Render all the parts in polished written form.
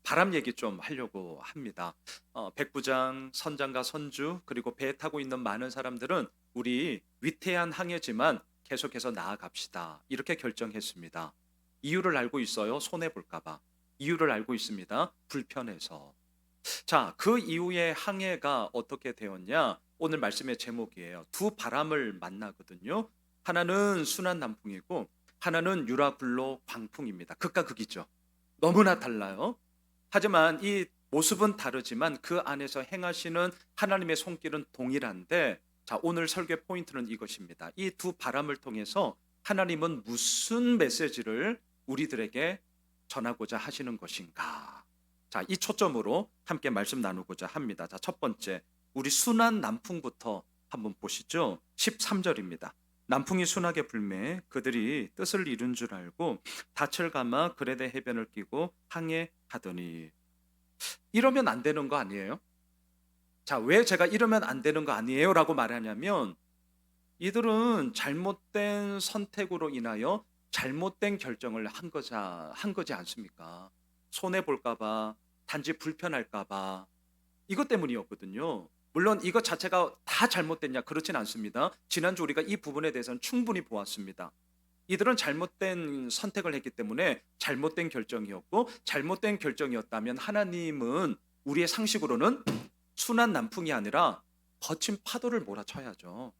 바람 얘기 좀 하려고 합니다. 백부장, 선장과 선주, 그리고 배에 타고 있는 많은 사람들은 우리 위태한 항해지만 계속해서 나아갑시다. 이렇게 결정했습니다. 이유를 알고 있어요. 손해 볼까 봐. 이유를 알고 있습니다. 불편해서. 자, 그 이후에 항해가 어떻게 되었냐? 오늘 말씀의 제목이에요. 두 바람을 만나거든요. 하나는 순한 남풍이고 하나는 유라굴로 광풍입니다. 극과 극이죠. 너무나 달라요. 하지만 이 모습은 다르지만 그 안에서 행하시는 하나님의 손길은 동일한데, 자, 오늘 설교의 포인트는 이것입니다. 이 두 바람을 통해서 하나님은 무슨 메시지를 우리들에게 전하고자 하시는 것인가? 자, 이 초점으로 함께 말씀 나누고자 합니다. 자, 첫 번째, 우리 순한 남풍부터 한번 보시죠. 13절입니다. 남풍이 순하게 불매 그들이 뜻을 이룬 줄 알고 닻을 감아 그레데 해변을 끼고 항해하더니. 이러면 안 되는 거 아니에요? 자, 왜 제가 이러면 안 되는 거 아니에요? 라고 말하냐면, 이들은 잘못된 선택으로 인하여 잘못된 결정을 한 거지 않습니까? 손해 볼까봐, 단지 불편할까봐, 이것 때문이었거든요. 물론 이것 자체가 다 잘못됐냐? 그렇진 않습니다. 지난주 우리가 이 부분에 대해서는 충분히 보았습니다. 이들은 잘못된 선택을 했기 때문에 잘못된 결정이었고, 잘못된 결정이었다면 하나님은 우리의 상식으로는 순한 남풍이 아니라 거친 파도를 몰아쳐야죠.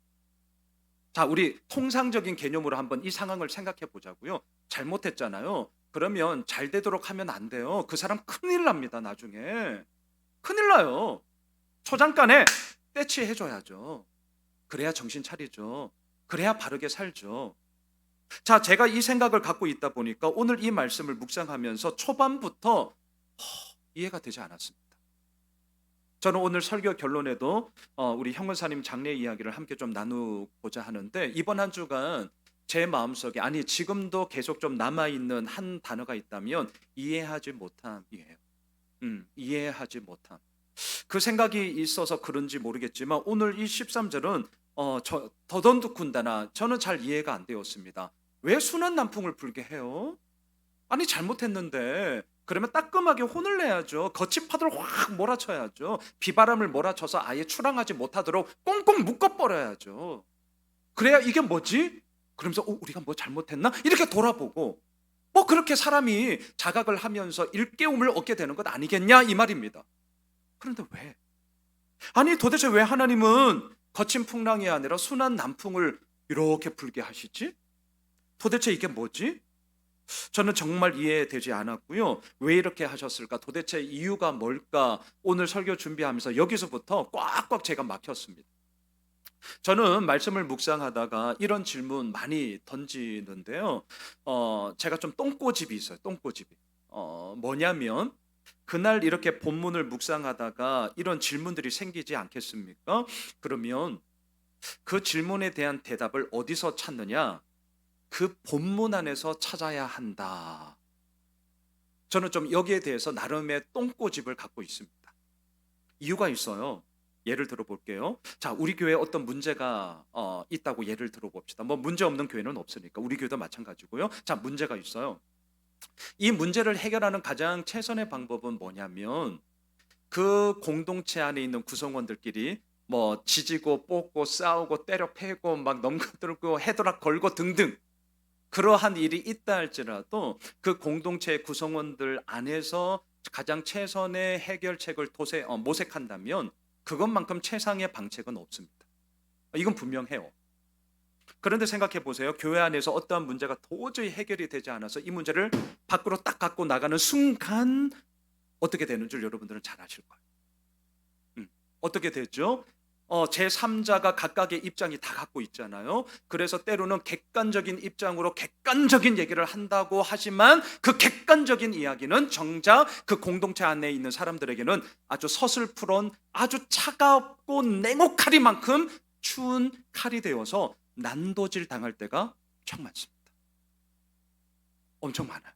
자, 우리 통상적인 개념으로 한번 이 상황을 생각해 보자고요. 잘못했잖아요. 그러면 잘 되도록 하면 안 돼요. 그 사람 큰일 납니다, 나중에. 큰일 나요. 초장간에 떼치해 줘야죠. 그래야 정신 차리죠. 그래야 바르게 살죠. 자, 제가 이 생각을 갖고 있다 보니까 오늘 이 말씀을 묵상하면서 초반부터 이해가 되지 않았습니다. 저는 오늘 설교 결론에도 우리 형근사님 장례 이야기를 함께 좀 나누고자 하는데, 이번 한 주간 제 마음속에, 아니 지금도 계속 좀 남아있는 한 단어가 있다면 이해하지 못함이에요. 이해하지 못함. 그 생각이 있어서 그런지 모르겠지만 오늘 이 13절은 더던득군다나 저는 잘 이해가 안 되었습니다. 왜 순한 남풍을 불게 해요? 아니 잘못했는데 그러면 따끔하게 혼을 내야죠. 거친 파도를 확 몰아쳐야죠. 비바람을 몰아쳐서 아예 출항하지 못하도록 꽁꽁 묶어버려야죠. 그래야 이게 뭐지? 그러면서 우리가 뭐 잘못했나? 이렇게 돌아보고, 뭐 그렇게 사람이 자각을 하면서 일깨움을 얻게 되는 것 아니겠냐 이 말입니다. 그런데 왜? 아니 도대체 왜 하나님은 거친 풍랑이 아니라 순한 남풍을 이렇게 불게 하시지? 도대체 이게 뭐지? 저는 정말 이해되지 않았고요. 왜 이렇게 하셨을까? 도대체 이유가 뭘까? 오늘 설교 준비하면서 여기서부터 꽉꽉 제가 막혔습니다. 저는 말씀을 묵상하다가 이런 질문 많이 던지는데요. 제가 좀 똥꼬집이 있어요. 똥꼬집이. 뭐냐면 그날 이렇게 본문을 묵상하다가 이런 질문들이 생기지 않겠습니까? 그러면 그 질문에 대한 대답을 어디서 찾느냐? 그 본문 안에서 찾아야 한다. 저는 좀 여기에 대해서 나름의 똥꼬집을 갖고 있습니다. 이유가 있어요. 예를 들어 볼게요. 자, 우리 교회에 어떤 문제가 있다고 예를 들어 봅시다. 뭐 문제 없는 교회는 없으니까 우리 교회도 마찬가지고요. 자, 문제가 있어요. 이 문제를 해결하는 가장 최선의 방법은 뭐냐면 그 공동체 안에 있는 구성원들끼리 뭐 지지고 뽑고 싸우고 때려 패고 막 넘겨들고 헤드락 걸고 등등, 그러한 일이 있다 할지라도 그 공동체 구성원들 안에서 가장 최선의 해결책을 모색한다면 그것만큼 최상의 방책은 없습니다. 이건 분명해요. 그런데 생각해 보세요. 교회 안에서 어떠한 문제가 도저히 해결이 되지 않아서 이 문제를 밖으로 딱 갖고 나가는 순간 어떻게 되는 줄 여러분들은 잘 아실 거예요. 어떻게 되죠? 제3자가 각각의 입장이 다 갖고 있잖아요. 그래서 때로는 객관적인 입장으로 객관적인 얘기를 한다고 하지만 그 객관적인 이야기는 정작 그 공동체 안에 있는 사람들에게는 아주 서슬프런, 아주 차갑고 냉혹하리만큼 추운 칼이 되어서 난도질 당할 때가 엄청 많습니다. 엄청 많아요.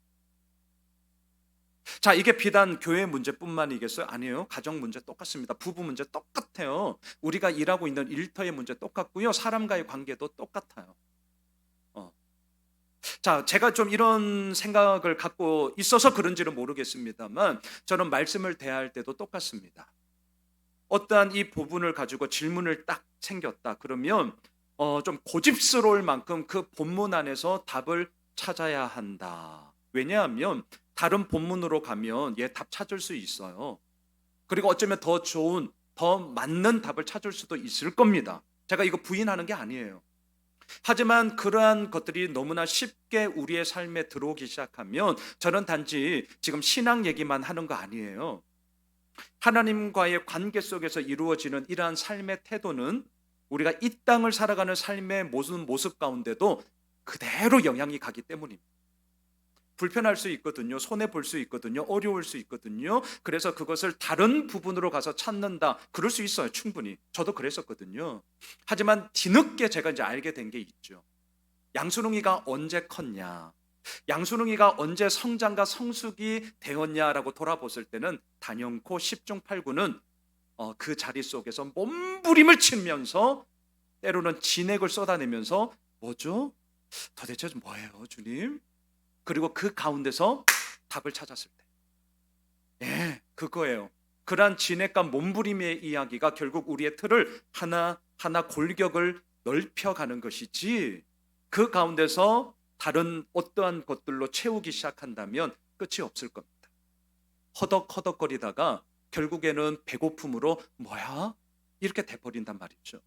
자, 이게 비단 교회 문제뿐만이겠어요? 아니에요. 가정 문제 똑같습니다. 부부 문제 똑같아요. 우리가 일하고 있는 일터의 문제 똑같고요. 사람과의 관계도 똑같아요. 어. 자, 제가 좀 이런 생각을 갖고 있어서 그런지는 모르겠습니다만 저는 말씀을 대할 때도 똑같습니다. 어떠한 이 부분을 가지고 질문을 딱 생겼다 그러면 좀 고집스러울 만큼 그 본문 안에서 답을 찾아야 한다. 왜냐하면 다른 본문으로 가면 얘 답 찾을 수 있어요. 그리고 어쩌면 더 좋은, 더 맞는 답을 찾을 수도 있을 겁니다. 제가 이거 부인하는 게 아니에요. 하지만 그러한 것들이 너무나 쉽게 우리의 삶에 들어오기 시작하면 저는 단지 지금 신앙 얘기만 하는 거 아니에요. 하나님과의 관계 속에서 이루어지는 이러한 삶의 태도는 우리가 이 땅을 살아가는 삶의 모습 가운데도 그대로 영향이 가기 때문입니다. 불편할 수 있거든요. 손해 볼 수 있거든요. 어려울 수 있거든요. 그래서 그것을 다른 부분으로 가서 찾는다. 그럴 수 있어요. 충분히. 저도 그랬었거든요. 하지만 뒤늦게 제가 이제 알게 된 게 있죠. 양순웅이가 언제 컸냐? 양순웅이가 언제 성장과 성숙이 되었냐라고 돌아봤을 때는 단연코 10중 8구는 그 자리 속에서 몸부림을 치면서 때로는 진액을 쏟아내면서 뭐죠? 도대체 뭐예요, 주님? 그리고 그 가운데서 답을 찾았을 때. 예, 그거예요. 그러한 진액과 몸부림의 이야기가 결국 우리의 틀을 하나하나 골격을 넓혀가는 것이지 그 가운데서 다른 어떠한 것들로 채우기 시작한다면 끝이 없을 겁니다. 허덕허덕거리다가 결국에는 배고픔으로 뭐야? 이렇게 돼버린단 말이죠.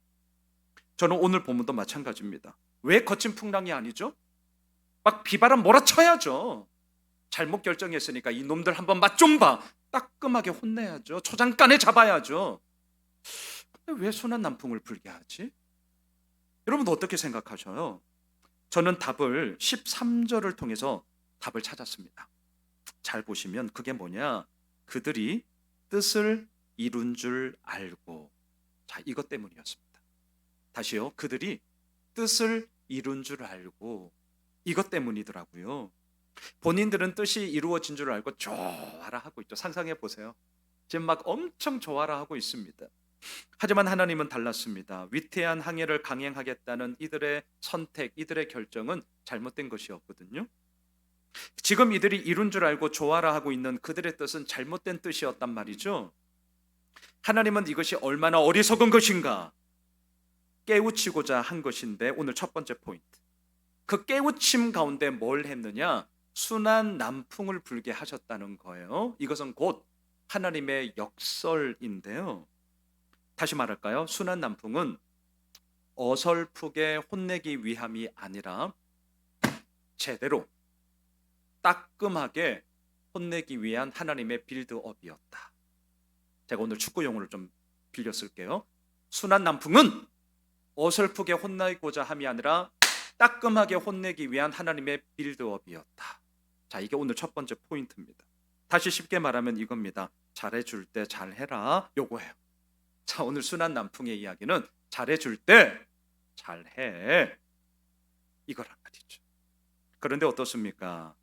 저는 오늘 본문도 마찬가지입니다. 왜 거친 풍랑이 아니죠? 막 비바람 몰아쳐야죠. 잘못 결정했으니까 이놈들 한번 맛 좀 봐. 따끔하게 혼내야죠. 초장간에 잡아야죠. 근데 왜 순한 남풍을 불게 하지? 여러분 어떻게 생각하셔요? 저는 답을 13절을 통해서 답을 찾았습니다. 잘 보시면 그게 뭐냐? 그들이 뜻을 이룬 줄 알고. 자, 이것 때문이었습니다. 다시요. 그들이 뜻을 이룬 줄 알고. 이것 때문이더라고요. 본인들은 뜻이 이루어진 줄 알고 좋아라 하고 있죠. 상상해 보세요. 지금 막 엄청 좋아라 하고 있습니다. 하지만 하나님은 달랐습니다. 위태한 항해를 강행하겠다는 이들의 선택, 이들의 결정은 잘못된 것이었거든요. 지금 이들이 이룬 줄 알고 좋아라 하고 있는 그들의 뜻은 잘못된 뜻이었단 말이죠. 하나님은 이것이 얼마나 어리석은 것인가 깨우치고자 한 것인데 오늘 첫 번째 포인트. 그 깨우침 가운데 뭘 했느냐? 순한 남풍을 불게 하셨다는 거예요. 이것은 곧 하나님의 역설인데요. 다시 말할까요? 순한 남풍은 어설프게 혼내기 위함이 아니라 제대로 따끔하게 혼내기 위한 하나님의 빌드업이었다. 제가 오늘 축구 용어를 좀 빌려 쓸게요. 순한 남풍은 어설프게 혼내고자 함이 아니라 따끔하게 혼내기 위한 하나님의 빌드업이었다. 자, 이게 오늘 첫 번째 포인트입니다. 다시 쉽게 말하면 이겁니다. 잘해줄 때 잘해라. 요거예요. 자, 오늘 순한 남풍의 이야기는 잘해줄 때 잘해. 이거란 말이죠. 그런데 어떻습니까?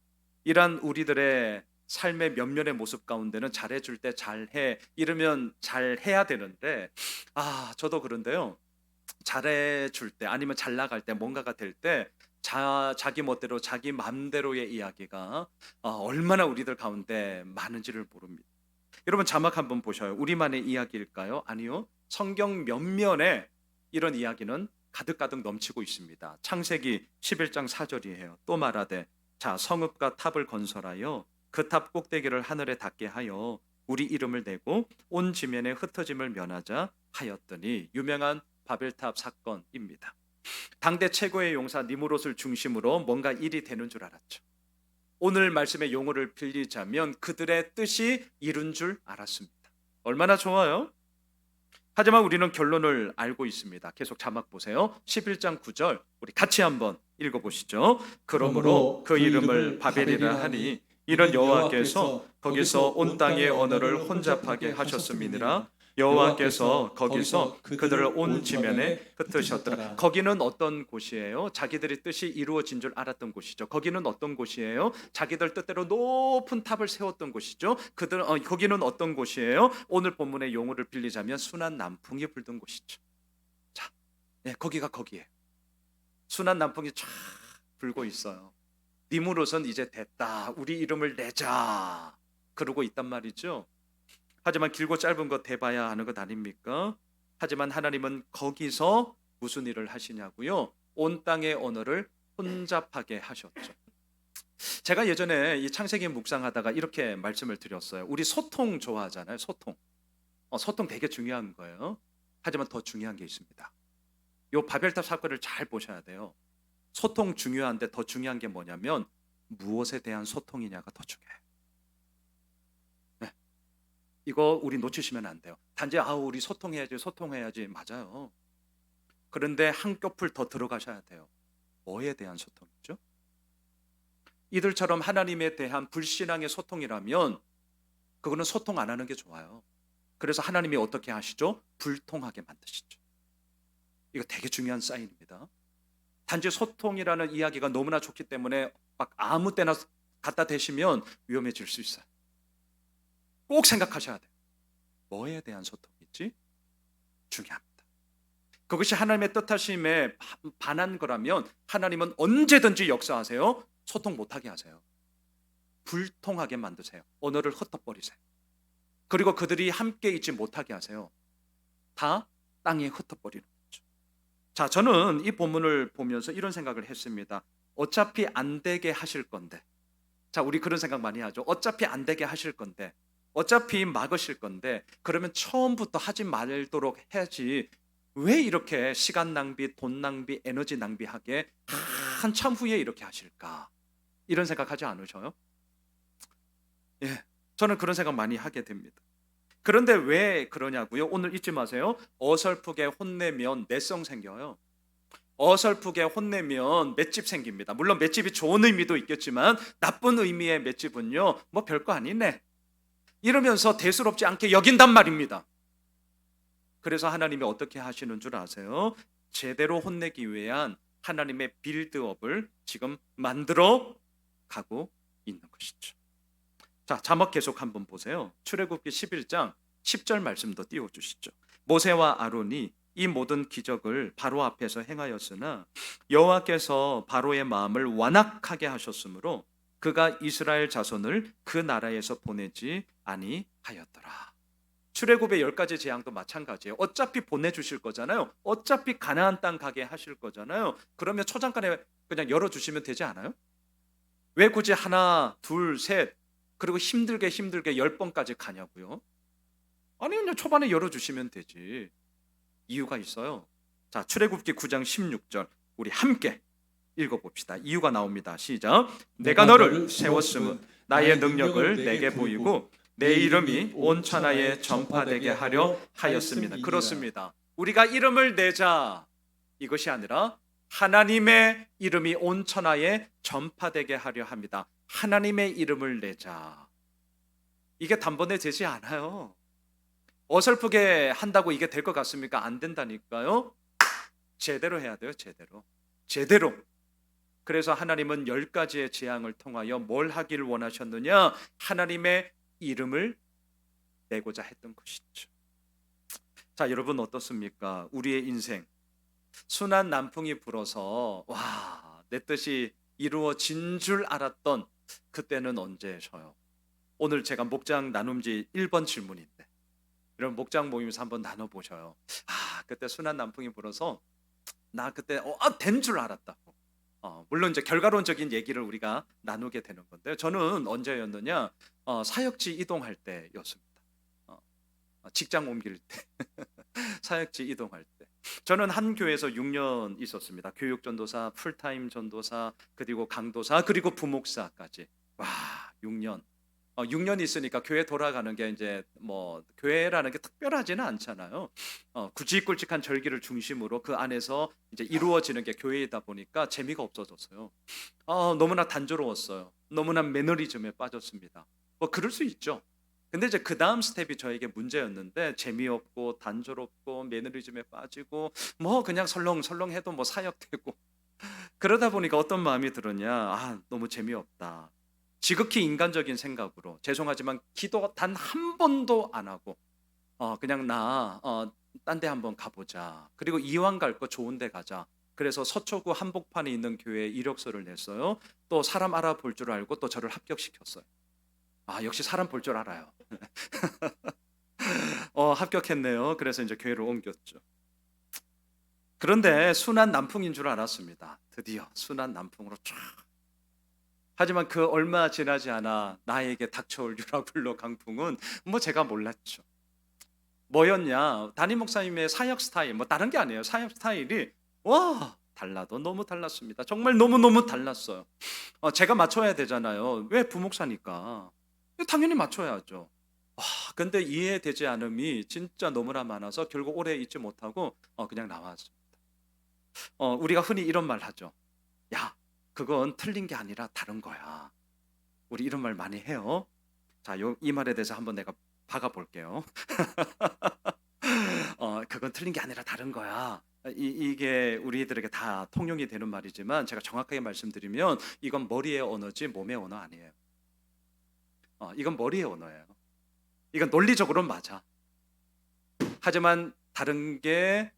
이러한 우리들의 삶의 면면의 모습 가운데는 잘해줄 때 잘해. 이러면 잘해야 되는데 저도 그런데요. 잘해줄 때 아니면 잘 나갈 때 뭔가가 될 때 자기 멋대로 자기 마음대로의 이야기가 얼마나 우리들 가운데 많은지를 모릅니다. 여러분 자막 한번 보셔요. 우리만의 이야기일까요? 아니요. 성경 면면에 이런 이야기는 가득가득 넘치고 있습니다. 창세기 11장 4절이에요. 또 말하되 자 성읍과 탑을 건설하여 그 탑 꼭대기를 하늘에 닿게 하여 우리 이름을 내고 온 지면에 흩어짐을 면하자 하였더니 유명한 바벨탑 사건입니다. 당대 최고의 용사 니무롯을 중심으로 뭔가 일이 되는 줄 알았죠. 오늘 말씀의 용어를 빌리자면 그들의 뜻이 이룬 줄 알았습니다. 얼마나 좋아요? 하지만 우리는 결론을 알고 있습니다. 계속 자막 보세요. 11장 9절 우리 같이 한번 읽어보시죠. 그러므로 그 이름을 바벨이라 하니 이런 여호와께서 거기서 온 땅의 언어를 혼잡하게 하셨음이니라. 여호와께서 거기서 그들을 온 지면에 흩으셨더라. 거기는 어떤 곳이에요? 자기들의 뜻이 이루어진 줄 알았던 곳이죠. 거기는 어떤 곳이에요? 자기들 뜻대로 높은 탑을 세웠던 곳이죠. 거기는 어떤 곳이에요? 오늘 본문의 용어를 빌리자면 순한 남풍이 불던 곳이죠. 자, 거기가 거기에 순한 남풍이 쫙 불고 있어요. 니무롯은 이제 됐다. 우리 이름을 내자. 그러고 있단 말이죠. 하지만 길고 짧은 것 대봐야 하는 것 아닙니까? 하지만 하나님은 거기서 무슨 일을 하시냐고요? 온 땅의 언어를 혼잡하게 하셨죠. 제가 예전에 이 창세기 묵상하다가 이렇게 말씀을 드렸어요. 우리 소통 좋아하잖아요. 소통. 소통 되게 중요한 거예요. 하지만 더 중요한 게 있습니다. 요 바벨탑 사건을 잘 보셔야 돼요. 소통 중요한데 더 중요한 게 뭐냐면 무엇에 대한 소통이냐가 더 중요해요. 네. 이거 우리 놓치시면 안 돼요. 단지 우리 소통해야지 맞아요. 그런데 한 뼘을 더 들어가셔야 돼요. 뭐에 대한 소통이죠? 이들처럼 하나님에 대한 불신앙의 소통이라면 그거는 소통 안 하는 게 좋아요. 그래서 하나님이 어떻게 하시죠? 불통하게 만드시죠. 이거 되게 중요한 사인입니다. 단지 소통이라는 이야기가 너무나 좋기 때문에 막 아무 때나 갖다 대시면 위험해질 수 있어요. 꼭 생각하셔야 돼요. 뭐에 대한 소통이지? 중요합니다. 그것이 하나님의 뜻하심에 반한 거라면 하나님은 언제든지 역사하세요. 소통 못하게 하세요. 불통하게 만드세요. 언어를 흩어버리세요. 그리고 그들이 함께 있지 못하게 하세요. 다 땅에 흩어버리는 거죠. 자, 저는 이 본문을 보면서 이런 생각을 했습니다. 어차피 안 되게 하실 건데, 자, 우리 그런 생각 많이 하죠. 어차피 안 되게 하실 건데, 어차피 막으실 건데, 그러면 처음부터 하지 말도록 해야지 왜 이렇게 시간 낭비, 돈 낭비, 에너지 낭비하게 한참 후에 이렇게 하실까? 이런 생각하지 않으셔요? 예, 저는 그런 생각 많이 하게 됩니다. 그런데 왜 그러냐고요? 오늘 잊지 마세요. 어설프게 혼내면 내성 생겨요. 어설프게 혼내면 맷집 생깁니다. 물론 맷집이 좋은 의미도 있겠지만 나쁜 의미의 맷집은요, 뭐 별거 아니네, 이러면서 대수롭지 않게 여긴단 말입니다. 그래서 하나님이 어떻게 하시는 줄 아세요? 제대로 혼내기 위한 하나님의 빌드업을 지금 만들어 가고 있는 것이죠. 자, 자막 계속 한번 보세요. 출애굽기 11장 10절 말씀도 띄워주시죠. 모세와 아론이 이 모든 기적을 바로 앞에서 행하였으나 여호와께서 바로의 마음을 완악하게 하셨으므로 그가 이스라엘 자손을 그 나라에서 보내지 아니하였더라. 출애굽의 10가지 재앙도 마찬가지예요. 어차피 보내주실 거잖아요. 어차피 가나안 땅 가게 하실 거잖아요. 그러면 초장간에 그냥 열어주시면 되지 않아요? 왜 굳이 하나, 둘, 셋, 그리고 힘들게 10번까지 가냐고요? 아니, 그냥 초반에 열어주시면 되지. 이유가 있어요. 자, 출애굽기 9장 16절 우리 함께 읽어봅시다. 이유가 나옵니다. 시작. 내가 너를 세웠음은 나의 능력을 내게 보이고 내 이름이 온 천하에 전파되게 하려 하였습니다. 그렇습니다. 우리가 이름을 내자, 이것이 아니라 하나님의 이름이 온 천하에 전파되게 하려 합니다. 하나님의 이름을 내자. 이게 단번에 되지 않아요. 어설프게 한다고 이게 될 것 같습니까? 안 된다니까요. 제대로 해야 돼요. 제대로. 그래서 하나님은 10가지의 재앙을 통하여 뭘 하기를 원하셨느냐? 하나님의 이름을 내고자 했던 것이죠. 자, 여러분 어떻습니까? 우리의 인생 순한 남풍이 불어서 내 뜻이 이루어진 줄 알았던 그때는 언제셔요? 오늘 제가 목장 나눔지 1번 질문인데, 이런 목장 모임에서 한번 나눠보셔요. 그때 순한 남풍이 불어서 나 그때 된 줄 알았다고. 물론 이제 결과론적인 얘기를 우리가 나누게 되는 건데요. 저는 언제였느냐? 사역지 이동할 때였습니다. 직장 옮길 때, 사역지 이동할 때. 저는 한 교회에서 6년 있었습니다. 교육 전도사, 풀타임 전도사, 그리고 강도사, 그리고 부목사까지. 6년. 6년 있으니까 교회 돌아가는 게 이제 뭐 교회라는 게 특별하지는 않잖아요. 굵직굵직한 절기를 중심으로 그 안에서 이제 이루어지는 게 교회이다 보니까 재미가 없어졌어요. 너무나 단조로웠어요. 너무나 매너리즘에 빠졌습니다. 뭐 그럴 수 있죠. 근데 이제 그 다음 스텝이 저에게 문제였는데, 재미없고 단조롭고 매너리즘에 빠지고 뭐 그냥 설렁설렁해도 뭐 사역되고 그러다 보니까 어떤 마음이 들었냐? 너무 재미없다. 지극히 인간적인 생각으로, 죄송하지만 기도 단 한 번도 안 하고 그냥 딴 데 한번 가보자. 그리고 이왕 갈 거 좋은 데 가자. 그래서 서초구 한복판에 있는 교회에 이력서를 냈어요. 또 사람 알아볼 줄 알고 또 저를 합격시켰어요. 아, 역시 사람 볼 줄 알아요. 합격했네요. 그래서 이제 교회를 옮겼죠. 그런데 순한 남풍인 줄 알았습니다. 드디어 순한 남풍으로 쫙. 하지만 그 얼마 지나지 않아 나에게 닥쳐올 유라굴로 강풍은 뭐 제가 몰랐죠. 뭐였냐? 담임 목사님의 사역 스타일, 뭐 다른 게 아니에요. 사역 스타일이 와 달라도 너무 달랐습니다. 정말 너무너무 달랐어요. 제가 맞춰야 되잖아요. 왜 부목사니까. 당연히 맞춰야죠. 근데 이해되지 않음이 진짜 너무나 많아서 결국 오래 있지 못하고 그냥 나왔습니다. 우리가 흔히 이런 말 하죠. 야, 그건 틀린 게 아니라 다른 거야. 우리 이런 말 많이 해요. 자, 이 말에 대해서 한번 내가 박아볼게요. 그건 틀린 게 아니라 다른 거야. 이게 우리들에게 다 통용이 되는 말이지만 제가 정확하게 말씀드리면 이건 머리의 언어지 몸의 언어 아니에요. 이건 머리의 언어예요. 이건 논리적으로는 맞아. 하지만 다른 게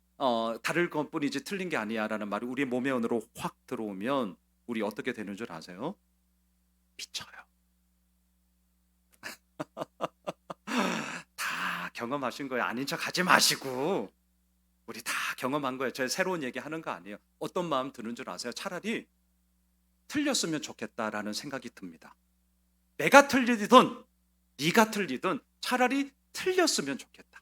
다를 것뿐이지 틀린 게 아니야라는 말이 우리 몸의 언어로 확 들어오면 우리 어떻게 되는 줄 아세요? 미쳐요. 다 경험하신 거예요. 아닌 척 하지 마시고 우리 다 경험한 거예요. 저 새로운 얘기 하는 거 아니에요. 어떤 마음 드는 줄 아세요? 차라리 틀렸으면 좋겠다라는 생각이 듭니다. 내가 틀리든 네가 틀리든 차라리 틀렸으면 좋겠다.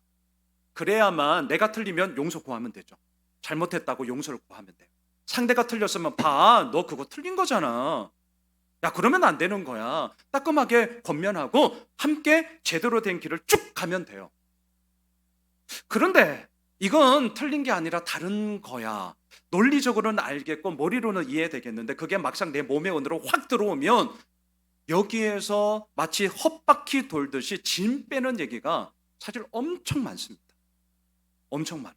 그래야만 내가 틀리면 용서 구하면 되죠. 잘못했다고 용서를 구하면 돼요. 상대가 틀렸으면 봐, 너 그거 틀린 거잖아. 야, 그러면 안 되는 거야. 따끔하게 권면하고 함께 제대로 된 길을 쭉 가면 돼요. 그런데 이건 틀린 게 아니라 다른 거야. 논리적으로는 알겠고 머리로는 이해되겠는데 그게 막상 내 몸의 언어로 확 들어오면 여기에서 마치 헛바퀴 돌듯이 진 빼는 얘기가 사실 엄청 많습니다. 엄청 많아요.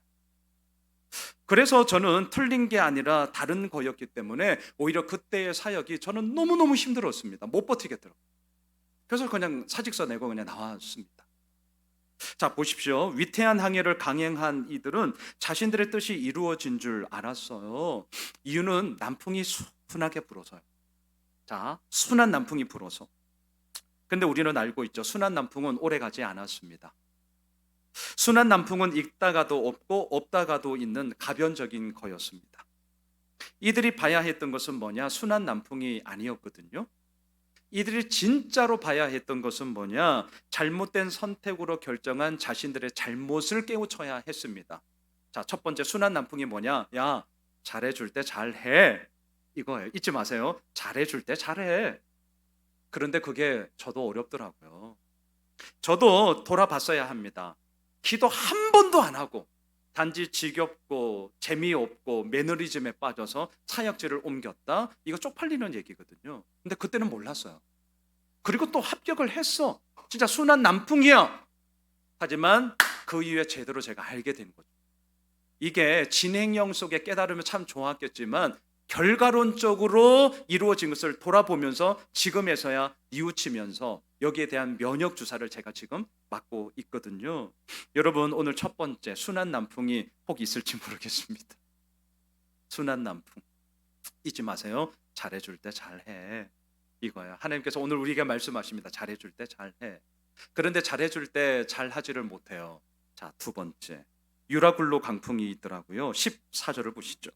그래서 저는 틀린 게 아니라 다른 거였기 때문에 오히려 그때의 사역이 저는 너무너무 힘들었습니다. 못 버티겠더라고요. 그래서 그냥 사직서 내고 그냥 나왔습니다. 자, 보십시오. 위태한 항해를 강행한 이들은 자신들의 뜻이 이루어진 줄 알았어요. 이유는 남풍이 순하게 불어서요. 자, 순한 남풍이 불어서. 근데 우리는 알고 있죠. 순한 남풍은 오래 가지 않았습니다. 순한 남풍은 있다가도 없고 없다가도 있는 가변적인 거였습니다. 이들이 봐야 했던 것은 뭐냐? 순한 남풍이 아니었거든요. 이들이 진짜로 봐야 했던 것은 뭐냐? 잘못된 선택으로 결정한 자신들의 잘못을 깨우쳐야 했습니다. 자, 첫 번째 순한 남풍이 뭐냐? 야, 잘해줄 때 잘해. 이거예요. 잊지 마세요. 잘해줄 때 잘해. 그런데 그게 저도 어렵더라고요. 저도 돌아봤어야 합니다. 기도 한 번도 안 하고 단지 지겹고 재미없고 매너리즘에 빠져서 사역지를 옮겼다. 이거 쪽팔리는 얘기거든요. 근데 그때는 몰랐어요. 그리고 또 합격을 했어. 진짜 순한 남풍이야. 하지만 그 이후에 제대로 제가 알게 된 거죠. 이게 진행형 속에 깨달으면 참 좋았겠지만 결과론적으로 이루어진 것을 돌아보면서 지금에서야 뉘우치면서 여기에 대한 면역 주사를 제가 지금 맞고 있거든요. 여러분, 오늘 첫 번째 순한 남풍이 혹 있을지 모르겠습니다. 순한 남풍 잊지 마세요. 잘해줄 때 잘해. 이거야. 하나님께서 오늘 우리에게 말씀하십니다. 잘해줄 때 잘해. 그런데 잘해줄 때 잘하지를 못해요. 자, 두 번째 유라굴로 강풍이 있더라고요. 14절을 보시죠.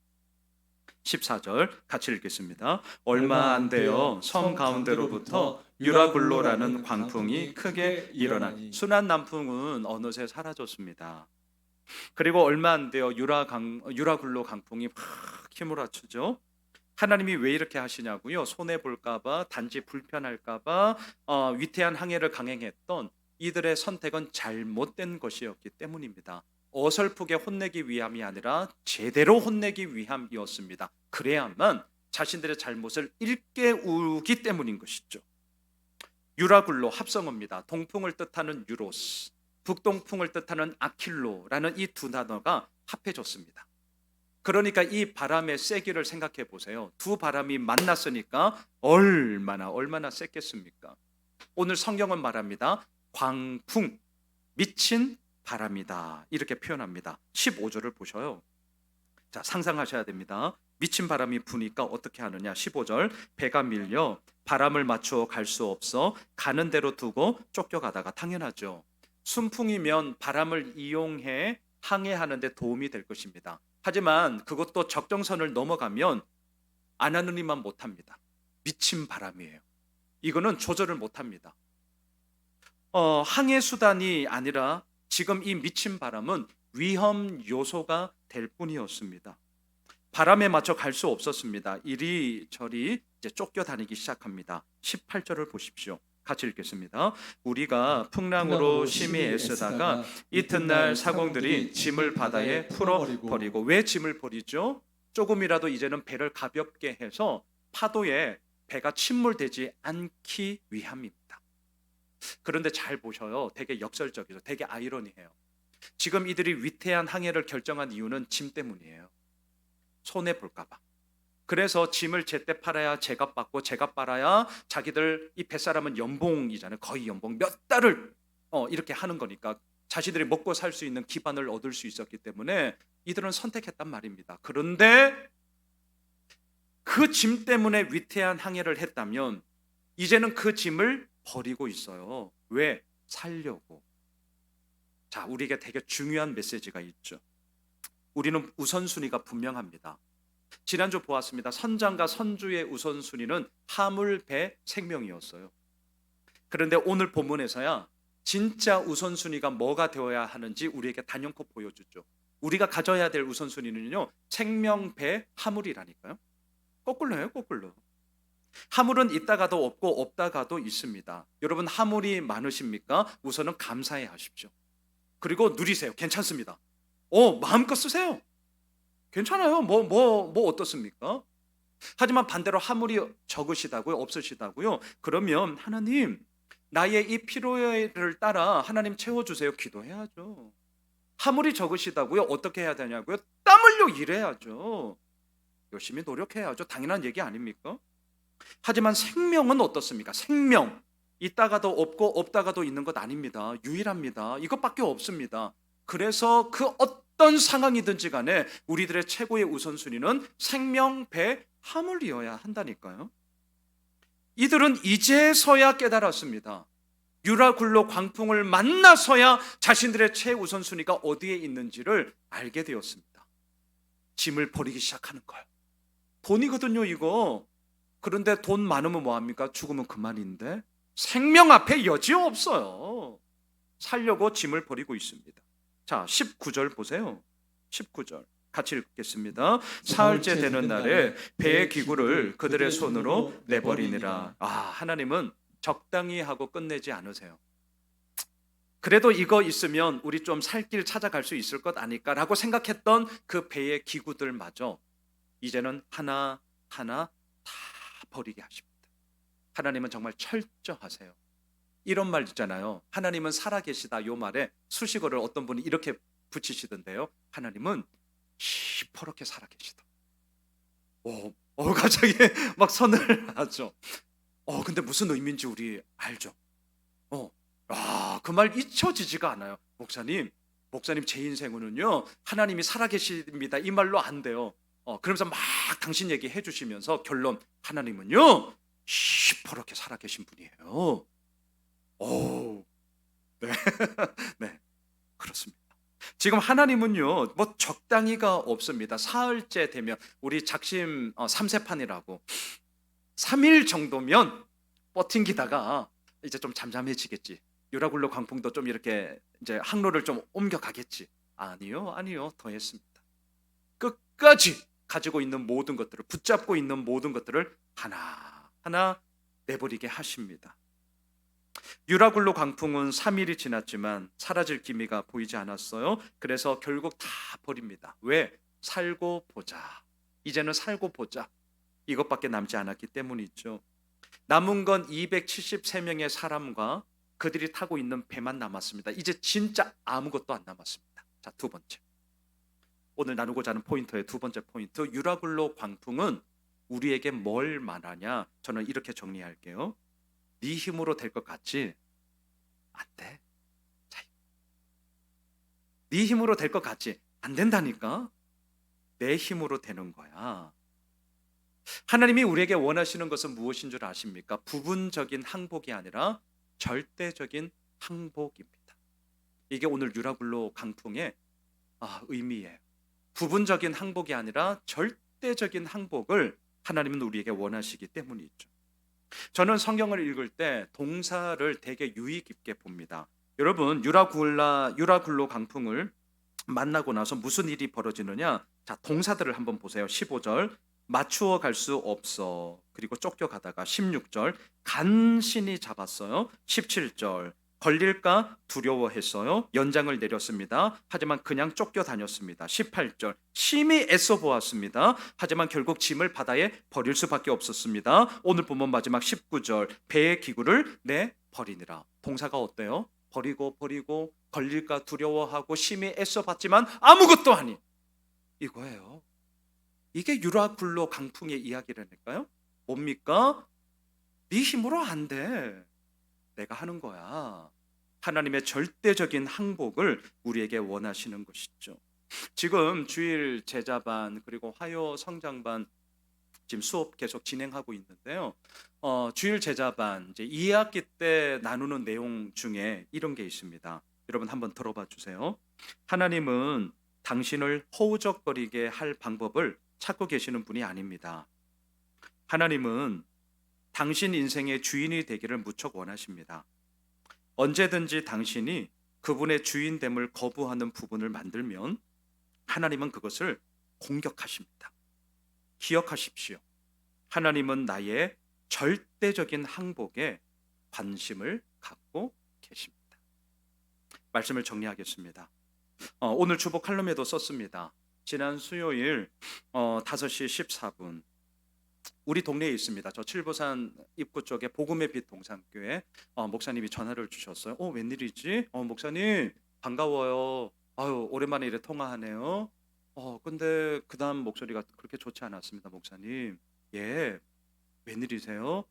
14절 같이 읽겠습니다. 얼마 안 되어 섬 가운데로부터 유라굴로라는 광풍이 크게 일어나니 순한 남풍은 어느새 사라졌습니다. 그리고 얼마 안 되어 유라굴로 강풍이 확 휘몰아치죠. 하나님이 왜 이렇게 하시냐고요? 손해볼까봐, 단지 불편할까봐 위태한 항해를 강행했던 이들의 선택은 잘못된 것이었기 때문입니다. 어설프게 혼내기 위함이 아니라 제대로 혼내기 위함이었습니다. 그래야만 자신들의 잘못을 일깨우기 때문인 것이죠. 유라굴로 합성어입니다. 동풍을 뜻하는 유로스, 북동풍을 뜻하는 아킬로라는 이 두 단어가 합해졌습니다. 그러니까 이 바람의 세기를 생각해 보세요. 두 바람이 만났으니까 얼마나 셌겠습니까? 오늘 성경은 말합니다. 광풍, 미친 바람이다. 이렇게 표현합니다. 15절을 보셔요. 자, 상상하셔야 됩니다. 미친 바람이 부니까 어떻게 하느냐. 15절, 배가 밀려 바람을 맞추어 갈 수 없어 가는 대로 두고 쫓겨가다가, 당연하죠. 순풍이면 바람을 이용해 항해하는 데 도움이 될 것입니다. 하지만 그것도 적정선을 넘어가면 안 하는 이만 못합니다. 미친 바람이에요. 이거는 조절을 못합니다. 항해 수단이 아니라 지금 이 미친 바람은 위험 요소가 될 뿐이었습니다. 바람에 맞춰 갈 수 없었습니다. 이리저리 이제 쫓겨다니기 시작합니다. 18절을 보십시오. 같이 읽겠습니다. 우리가 풍랑으로 심히 애쓰다가 이튿날 사공들이 짐을 바다에 풀어버리고. 왜 짐을 버리죠? 조금이라도 이제는 배를 가볍게 해서 파도에 배가 침몰되지 않기 위함입니다. 그런데 잘 보셔요. 되게 역설적이죠. 되게 아이러니해요. 지금 이들이 위태한 항해를 결정한 이유는 짐 때문이에요. 손해 볼까 봐. 그래서 짐을 제때 팔아야 제값 받고, 제값 빨아야 자기들, 이 뱃사람은 연봉이잖아요. 거의 연봉 몇 달을 이렇게 하는 거니까 자신들이 먹고 살 수 있는 기반을 얻을 수 있었기 때문에 이들은 선택했단 말입니다. 그런데 그 짐 때문에 위태한 항해를 했다면 이제는 그 짐을 버리고 있어요. 왜? 살려고. 자, 우리에게 되게 중요한 메시지가 있죠. 우리는 우선순위가 분명합니다. 지난주 보았습니다. 선장과 선주의 우선순위는 하물, 배, 생명이었어요. 그런데 오늘 본문에서야 진짜 우선순위가 뭐가 되어야 하는지 우리에게 단연코 보여주죠. 우리가 가져야 될 우선순위는요, 생명, 배, 하물이라니까요. 거꾸로예요, 거꾸로. 하물은 있다가도 없고 없다가도 있습니다. 여러분, 하물이 많으십니까? 우선은 감사해 하십시오. 그리고 누리세요. 괜찮습니다. 마음껏 쓰세요. 괜찮아요. 뭐 어떻습니까? 하지만 반대로 하물이 적으시다고요? 없으시다고요? 그러면 하나님, 나의 이 필요를 따라 하나님 채워주세요. 기도해야죠. 하물이 적으시다고요? 어떻게 해야 되냐고요? 땀 흘려 일해야죠. 열심히 노력해야죠. 당연한 얘기 아닙니까? 하지만 생명은 어떻습니까? 생명. 있다가도 없고 없다가도 있는 것 아닙니다. 유일합니다. 이것밖에 없습니다. 그래서 그 어떤 상황이든지 간에 우리들의 최고의 우선순위는 생명, 배, 하물이어야 한다니까요. 이들은 이제서야 깨달았습니다. 유라굴로 광풍을 만나서야 자신들의 최우선순위가 어디에 있는지를 알게 되었습니다. 짐을 버리기 시작하는 거예요. 돈이거든요, 이거. 그런데 돈 많으면 뭐합니까? 죽으면 그만인데 생명 앞에 여지 없어요. 살려고 짐을 버리고 있습니다. 자, 19절 보세요. 19절 같이 읽겠습니다. 사흘째 되는 날에 배의 기구를 그들의 손으로 내버리니라. 하나님은 적당히 하고 끝내지 않으세요. 그래도 이거 있으면 우리 좀 살 길 찾아갈 수 있을 것 아닐까라고 생각했던 그 배의 기구들마저 이제는 하나하나 다 버리게 하십니다. 하나님은 정말 철저하세요. 이런 말 있잖아요. 하나님은 살아계시다. 요 말에 수식어를 어떤 분이 이렇게 붙이시던데요. 하나님은 시퍼렇게 살아계시다. 갑자기 막 선을 하죠. 근데 무슨 의미인지 우리 알죠. 그 말 잊혀지지가 않아요. 목사님 제 인생은요, 하나님이 살아계십니다. 이 말로 안 돼요. 그러면서 막 당신 얘기해 주시면서 결론, 하나님은요 시퍼렇게 살아계신 분이에요. 네. 네, 그렇습니다. 지금 하나님은요, 뭐 적당히가 없습니다. 사흘째 되면, 우리 작심 3세판이라고 3일 정도면 버팅기다가 이제 좀 잠잠해지겠지. 유라굴로 광풍도 좀 이렇게 이제 항로를 좀 옮겨가겠지. 아니요, 더 했습니다. 끝까지 가지고 있는 모든 것들을, 붙잡고 있는 모든 것들을 하나하나 내버리게 하십니다. 유라굴로 광풍은 3일이 지났지만 사라질 기미가 보이지 않았어요. 그래서 결국 다 버립니다. 왜? 살고 보자. 이제는 살고 보자. 이것밖에 남지 않았기 때문이죠. 남은 건 273명의 사람과 그들이 타고 있는 배만 남았습니다. 이제 진짜 아무것도 안 남았습니다. 자, 두 번째. 오늘 나누고자 하는 포인트의 두 번째 포인트. 유라굴로 광풍은 우리에게 뭘 말하냐? 저는 이렇게 정리할게요. 네 힘으로 될 것 같지? 안 돼. 자, 네 힘으로 될 것 같지? 안 된다니까. 내 힘으로 되는 거야. 하나님이 우리에게 원하시는 것은 무엇인 줄 아십니까? 부분적인 항복이 아니라 절대적인 항복입니다. 이게 오늘 유라굴로 강풍의 의미예요. 부분적인 항복이 아니라 절대적인 항복을 하나님은 우리에게 원하시기 때문이죠. 저는 성경을 읽을 때 동사를 되게 유의 깊게 봅니다. 여러분, 유라굴로 강풍을 만나고 나서 무슨 일이 벌어지느냐? 자, 동사들을 한번 보세요. 15절 맞추어 갈 수 없어. 그리고 쫓겨가다가 16절 간신히 잡았어요. 17절 걸릴까 두려워했어요. 연장을 내렸습니다. 하지만 그냥 쫓겨다녔습니다. 18절 심히 애써 보았습니다. 하지만 결국 짐을 바다에 버릴 수밖에 없었습니다. 오늘 본문 마지막 19절 배의 기구를 내버리니라. 동사가 어때요? 버리고 걸릴까 두려워하고 심히 애써 봤지만 아무것도 아닌 이거예요. 이게 유라굴로 강풍의 이야기라니까요. 뭡니까? 네 힘으로 안 돼. 내가 하는 거야. 하나님의 절대적인 항복을 우리에게 원하시는 것이죠. 지금 주일 제자반 그리고 화요 성장반 지금 수업 계속 진행하고 있는데요. 주일 제자반 이제 2학기 때 나누는 내용 중에 이런 게 있습니다. 여러분 한번 들어봐 주세요. 하나님은 당신을 허우적거리게 할 방법을 찾고 계시는 분이 아닙니다. 하나님은 당신 인생의 주인이 되기를 무척 원하십니다. 언제든지 당신이 그분의 주인됨을 거부하는 부분을 만들면 하나님은 그것을 공격하십니다. 기억하십시오. 하나님은 나의 절대적인 항복에 관심을 갖고 계십니다. 말씀을 정리하겠습니다. 오늘 주보 칼럼에도 썼습니다. 지난 수요일 5시 14분 우리 동네에 있습니다. 저 칠보산 입구 쪽에 복음의 빛 동산교회 목사님이 전화를 주셨어요. 웬일이지? 목사님 반가워요. 아유 오랜만에 이래 통화하네요. 근데 그 다음 목소리가 그렇게 좋지 않았습니다. 목사님. 예, 웬일이세요?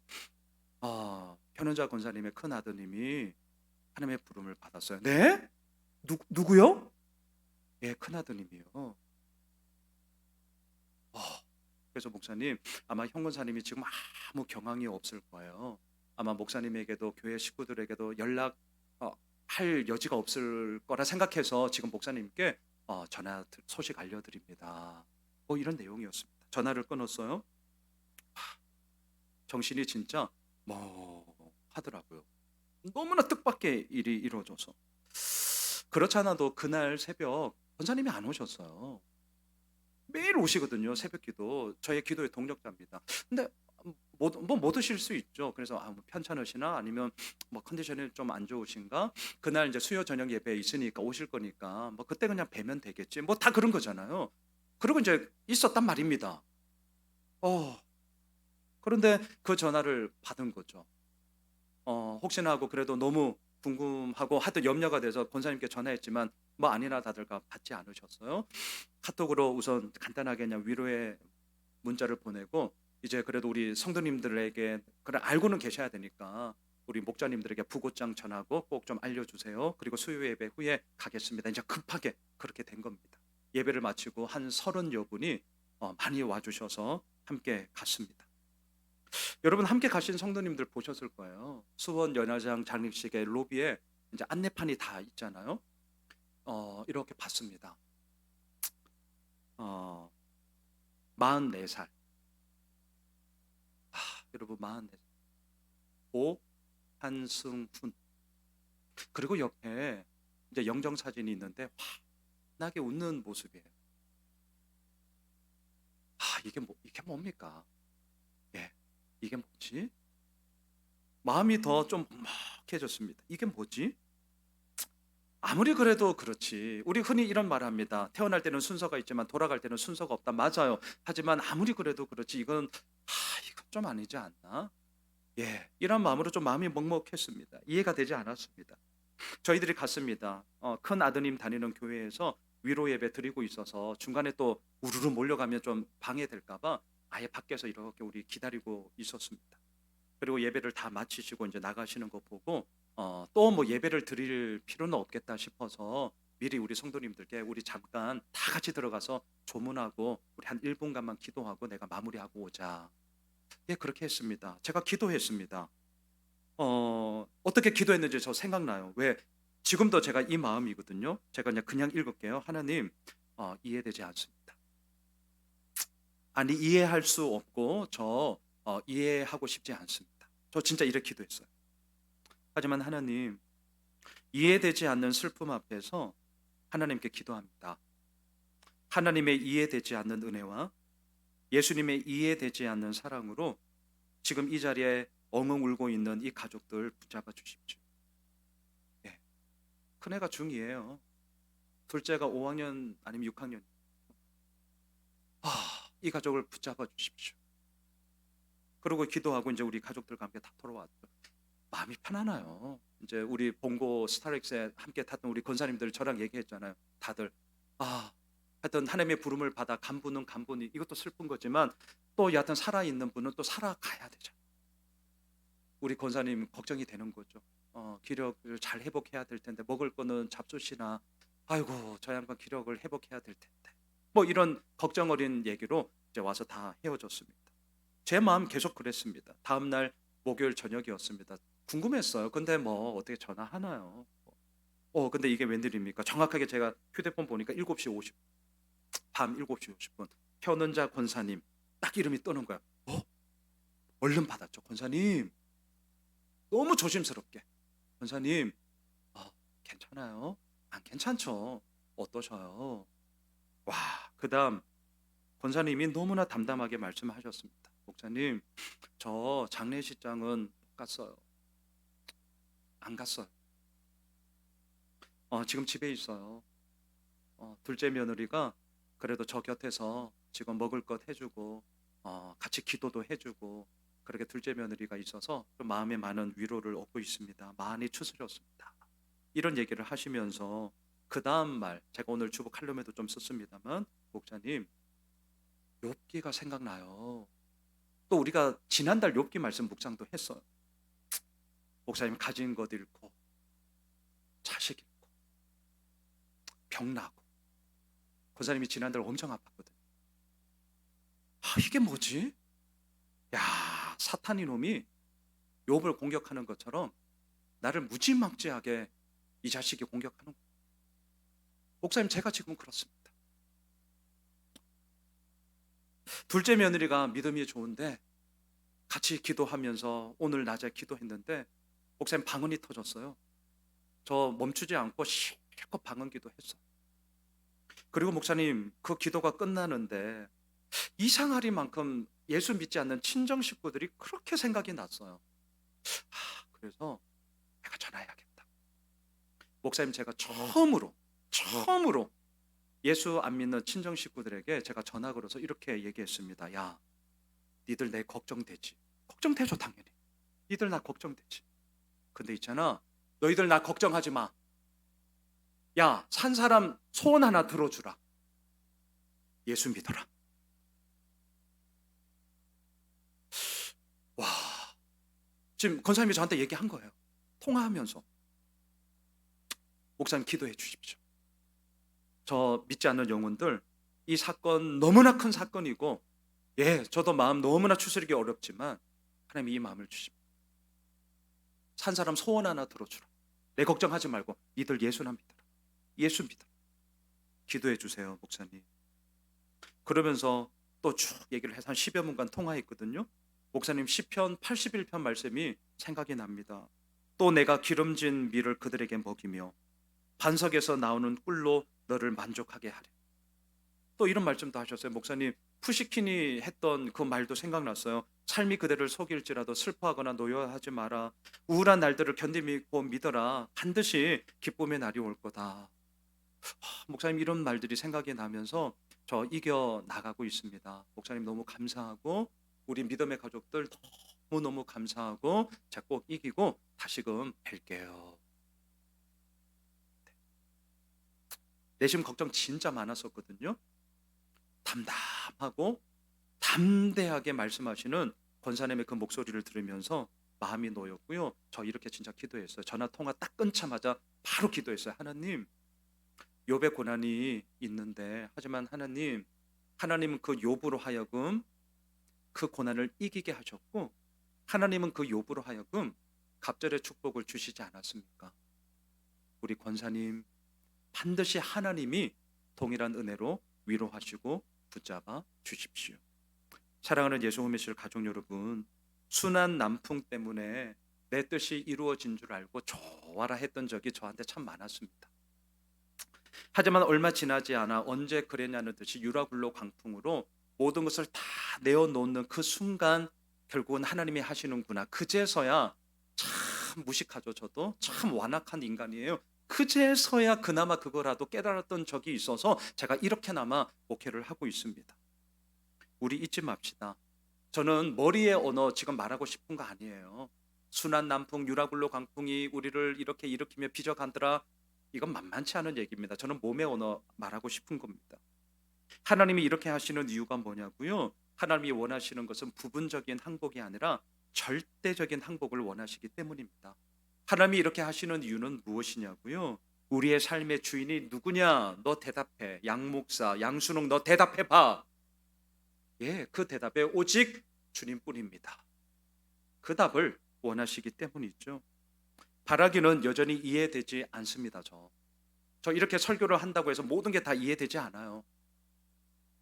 현은자 권사님의 큰 아드님이 하나님의 부름을 받았어요. 네? 누구요? 예, 큰 아드님이요. 그래서 목사님 아마 형 권사님이 지금 아무 경황이 없을 거예요. 아마 목사님에게도 교회 식구들에게도 연락할 여지가 없을 거라 생각해서 지금 목사님께 전화 소식 알려드립니다. 이런 내용이었습니다. 전화를 끊었어요. 정신이 진짜 하더라고요. 너무나 뜻밖의 일이 이루어져서. 그렇지 않아도 그날 새벽 권사님이 안 오셨어요. 매일 오시거든요. 새벽기도 저의 기도의 동력자입니다. 근데 못 오실 수 있죠. 그래서 편찮으시나 아니면 컨디션이 좀 안 좋으신가? 그날 이제 수요 저녁 예배 있으니까 오실 거니까 그때 그냥 뵈면 되겠지. 다 그런 거잖아요. 그리고 이제 있었단 말입니다. 그런데 그 전화를 받은 거죠. 혹시나 하고 그래도 너무 궁금하고 하여튼 염려가 돼서 권사님께 전화했지만 아니나 다들가 받지 않으셨어요. 카톡으로 우선 간단하게 그냥 위로의 문자를 보내고 이제 그래도 우리 성도님들에게 그래 알고는 계셔야 되니까 우리 목자님들에게 부고장 전하고 꼭 좀 알려주세요. 그리고 수요 예배 후에 가겠습니다. 이제 급하게 그렇게 된 겁니다. 예배를 마치고 한 30여 분이 많이 와주셔서 함께 갔습니다. 여러분 함께 가신 성도님들 보셨을 거예요. 수원 연화장 장례식의 로비에 이제 안내판이 다 있잖아요. 이렇게 봤습니다. 44살. 여러분 44살. 한승훈. 그리고 옆에 이제 영정 사진이 있는데 환하게 웃는 모습이에요. 이게 뭡니까? 예, 이게 뭐지? 마음이 더 좀 먹해졌습니다. 이게 뭐지? 아무리 그래도 그렇지. 우리 흔히 이런 말을 합니다. 태어날 때는 순서가 있지만 돌아갈 때는 순서가 없다. 맞아요. 하지만 아무리 그래도 그렇지 이건 좀 아니지 않나? 예, 이런 마음으로 좀 마음이 먹먹했습니다. 이해가 되지 않았습니다. 저희들이 갔습니다. 큰 아드님 다니는 교회에서 위로 예배 드리고 있어서 중간에 또 우르르 몰려가면 좀 방해될까봐 아예 밖에서 이렇게 우리 기다리고 있었습니다. 그리고 예배를 다 마치시고 이제 나가시는 거 보고 또 예배를 드릴 필요는 없겠다 싶어서 미리 우리 성도님들께 우리 잠깐 다 같이 들어가서 조문하고 우리 한 1분간만 기도하고 내가 마무리하고 오자. 예, 그렇게 했습니다. 제가 기도했습니다. 어떻게 기도했는지 저 생각나요. 왜? 지금도 제가 이 마음이거든요. 제가 그냥 읽을게요. 하나님, 이해되지 않습니다. 아니, 이해할 수 없고 이해하고 싶지 않습니다. 저 진짜 이렇게 기도했어요. 하지만 하나님, 이해되지 않는 슬픔 앞에서 하나님께 기도합니다. 하나님의 이해되지 않는 은혜와 예수님의 이해되지 않는 사랑으로 지금 이 자리에 엉엉 울고 있는 이 가족들 붙잡아 주십시오. 예. 큰애가 중2예요. 둘째가 5학년 아니면 6학년. 이 가족을 붙잡아 주십시오. 그리고 기도하고 이제 우리 가족들과 함께 다 돌아왔죠. 마음이 편하나요? 이제 우리 봉고 스타렉스에 함께 탔던 우리 권사님들 저랑 얘기했잖아요. 다들 하여튼 하나님의 부름을 받아 간분은 간분이 이것도 슬픈 거지만 또 여하튼 살아있는 분은 또 살아가야 되잖아요. 우리 권사님 걱정이 되는 거죠. 기력을 잘 회복해야 될 텐데 먹을 거는 잡숫이나 아이고 저 양반 기력을 회복해야 될 텐데 뭐 이런 걱정 어린 얘기로 이제 와서 다 헤어졌습니다. 제 마음 계속 그랬습니다. 다음 날 목요일 저녁이었습니다. 궁금했어요. 근데 뭐 어떻게 전화하나요? 근데 이게 웬일입니까? 정확하게 제가 휴대폰 보니까 7시 50분, 밤 7시 50분 현은자 권사님 딱 이름이 뜨는 거야. 얼른 받았죠. 권사님, 너무 조심스럽게. 권사님, 괜찮아요? 안 괜찮죠? 어떠셔요? 와, 그 다음 권사님이 너무나 담담하게 말씀하셨습니다. 목사님, 저 장례식장은 못 갔어요. 안 갔어요. 지금 집에 있어요. 둘째 며느리가 그래도 저 곁에서 지금 먹을 것 해주고 같이 기도도 해주고 그렇게 둘째 며느리가 있어서 좀 마음에 많은 위로를 얻고 있습니다. 많이 추스렸습니다. 이런 얘기를 하시면서 그 다음 말, 제가 오늘 주보 칼럼에도 좀 썼습니다만 목사님, 욥기가 생각나요. 또 우리가 지난달 욥기 말씀 묵상도 했어요. 목사님 가진 것 잃고 자식 잃고 병 나고 권사님이 지난달 엄청 아팠거든요. 이게 뭐지? 야, 사탄 이놈이 욥을 공격하는 것처럼 나를 무지막지하게 이 자식이 공격하는 거예요. 목사님, 제가 지금 그렇습니다. 둘째 며느리가 믿음이 좋은데 같이 기도하면서 오늘 낮에 기도했는데 목사님 방언이 터졌어요. 저 멈추지 않고 실컷 방언 기도했어요. 그리고 목사님 그 기도가 끝나는데 이상하리만큼 예수 믿지 않는 친정 식구들이 그렇게 생각이 났어요. 그래서 내가 전화해야겠다. 목사님, 제가 처음으로 예수 안 믿는 친정 식구들에게 제가 전화 걸어서 이렇게 얘기했습니다. 야, 니들 내 걱정되지? 걱정되죠, 당연히. 니들 나 걱정되지. 근데 있잖아, 너희들 나 걱정하지 마. 야, 산 사람 소원 하나 들어주라. 예수 믿어라. 와, 지금 권사님이 저한테 얘기한 거예요. 통화하면서. 목사님 기도해 주십시오. 저 믿지 않는 영혼들, 이 사건 너무나 큰 사건이고 저도 마음 너무나 추스르기 어렵지만 하나님 이 마음을 주십시오. 산 사람 소원 하나 들어주라. 내 걱정하지 말고 니들 예수나 믿어라. 예수 믿어라. 기도해 주세요, 목사님. 그러면서 또 쭉 얘기를 해서 한 10여 분간 통화했거든요. 목사님 시편 81편 말씀이 생각이 납니다. 또 내가 기름진 밀을 그들에게 먹이며 반석에서 나오는 꿀로 너를 만족하게 하리. 또 이런 말씀도 하셨어요. 목사님 푸시킨이 했던 그 말도 생각났어요. 삶이 그대를 속일지라도 슬퍼하거나 노여하지 마라. 우울한 날들을 견디고 믿어라. 반드시 기쁨의 날이 올 거다. 목사님 이런 말들이 생각이 나면서 저 이겨 나가고 있습니다. 목사님 너무 감사하고 우리 믿음의 가족들 너무너무 감사하고 제가 꼭 이기고 다시금 뵐게요. 내심 걱정 진짜 많았었거든요. 담담하고 담대하게 말씀하시는 권사님의 그 목소리를 들으면서 마음이 놓였고요. 저 이렇게 진짜 기도했어요. 전화 통화 딱 끊자마자 바로 기도했어요. 하나님, 욥의 고난이 있는데 하지만 하나님은 그 욥으로 하여금 그 고난을 이기게 하셨고 하나님은 그 욥으로 하여금 갑절의 축복을 주시지 않았습니까? 우리 권사님 반드시 하나님이 동일한 은혜로 위로하시고 붙잡아 주십시오. 사랑하는 예수홈이실 가족 여러분, 순한 남풍 때문에 내 뜻이 이루어진 줄 알고 좋아라 했던 적이 저한테 참 많았습니다. 하지만 얼마 지나지 않아 언제 그랬냐는 듯이 유라굴로 광풍으로 모든 것을 다 내어놓는 그 순간 결국은 하나님이 하시는구나. 그제서야 참 무식하죠. 저도 참 완악한 인간이에요. 그제서야 그나마 그거라도 깨달았던 적이 있어서 제가 이렇게나마 목회를 하고 있습니다. 우리 잊지 맙시다. 저는 머리의 언어 지금 말하고 싶은 거 아니에요. 순한 남풍 유라굴로 강풍이 우리를 이렇게 일으키며 빚어간더라. 이건 만만치 않은 얘기입니다. 저는 몸의 언어 말하고 싶은 겁니다. 하나님이 이렇게 하시는 이유가 뭐냐고요? 하나님이 원하시는 것은 부분적인 항복이 아니라 절대적인 항복을 원하시기 때문입니다. 하나님이 이렇게 하시는 이유는 무엇이냐고요? 우리의 삶의 주인이 누구냐? 너 대답해. 양 목사, 양순홍 너 대답해봐. 예, 그 대답에 오직 주님뿐입니다. 그 답을 원하시기 때문이죠. 바라기는 여전히 이해되지 않습니다. 저 이렇게 설교를 한다고 해서 모든 게 다 이해되지 않아요.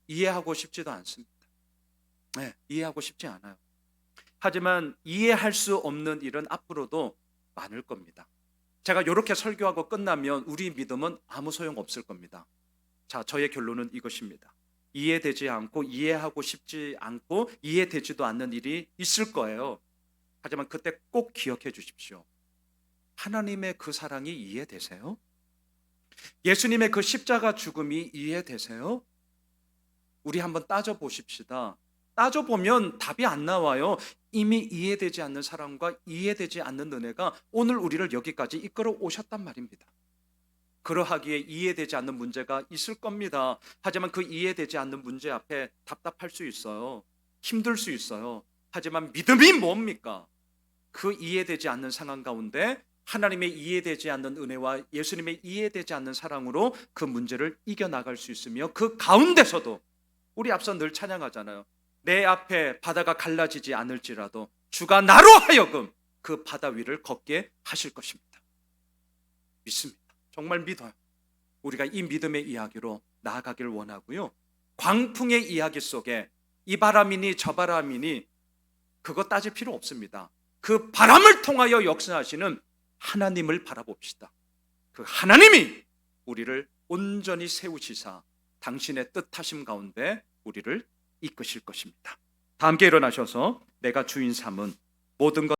이해하고 싶지도 않습니다. 네, 이해하고 싶지 않아요. 하지만 이해할 수 없는 일은 앞으로도 많을 겁니다. 제가 이렇게 설교하고 끝나면 우리 믿음은 아무 소용 없을 겁니다. 자, 저의 결론은 이것입니다. 이해되지 않고 이해하고 싶지 않고 이해되지도 않는 일이 있을 거예요. 하지만 그때 꼭 기억해 주십시오. 하나님의 그 사랑이 이해되세요? 예수님의 그 십자가 죽음이 이해되세요? 우리 한번 따져보십시다. 따져보면 답이 안 나와요. 이미 이해되지 않는 사랑과 이해되지 않는 은혜가 오늘 우리를 여기까지 이끌어 오셨단 말입니다. 그러하기에 이해되지 않는 문제가 있을 겁니다. 하지만 그 이해되지 않는 문제 앞에 답답할 수 있어요. 힘들 수 있어요. 하지만 믿음이 뭡니까? 그 이해되지 않는 상황 가운데 하나님의 이해되지 않는 은혜와 예수님의 이해되지 않는 사랑으로 그 문제를 이겨나갈 수 있으며 그 가운데서도 우리 앞서 늘 찬양하잖아요. 내 앞에 바다가 갈라지지 않을지라도 주가 나로 하여금 그 바다 위를 걷게 하실 것입니다. 믿습니다. 정말 믿어요. 우리가 이 믿음의 이야기로 나아가길 원하고요. 광풍의 이야기 속에 이 바람이니 저 바람이니 그거 따질 필요 없습니다. 그 바람을 통하여 역사하시는 하나님을 바라봅시다. 그 하나님이 우리를 온전히 세우시사 당신의 뜻하심 가운데 우리를 이끄실 것입니다. 다 함께 일어나셔서 내가 주인 삼은 모든 것